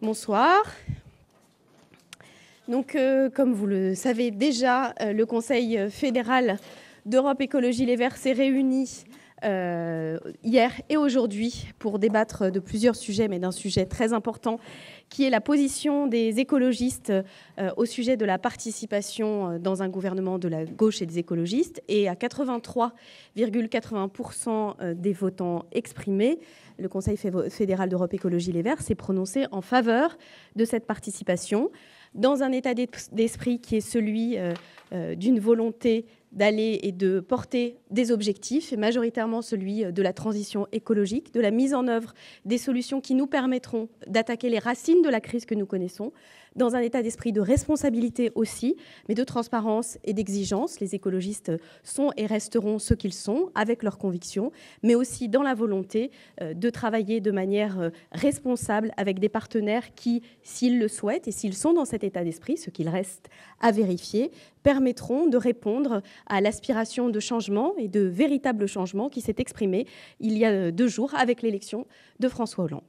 Bonsoir. Donc, comme vous le savez déjà, le Conseil fédéral d'Europe Écologie Les Verts s'est réuni hier et aujourd'hui pour débattre de plusieurs sujets, mais d'un sujet très important qui est la position des écologistes au sujet de la participation dans un gouvernement de la gauche et des écologistes. Et à 83,80% des votants exprimés, le Conseil fédéral d'Europe Écologie Les Verts s'est prononcé en faveur de cette participation dans un état d'esprit qui est celui d'une volonté d'aller et de porter des objectifs, et majoritairement celui de la transition écologique, de la mise en œuvre des solutions qui nous permettront d'attaquer les racines de la crise que nous connaissons, dans un état d'esprit de responsabilité aussi, mais de transparence et d'exigence. Les écologistes sont et resteront ce qu'ils sont, avec leurs convictions, mais aussi dans la volonté de travailler de manière responsable avec des partenaires qui, s'ils le souhaitent et s'ils sont dans cet état d'esprit, ce qu'il reste à vérifier, permettront de répondre à l'aspiration de changement et de véritable changement qui s'est exprimé il y a 2 jours avec l'élection de François Hollande.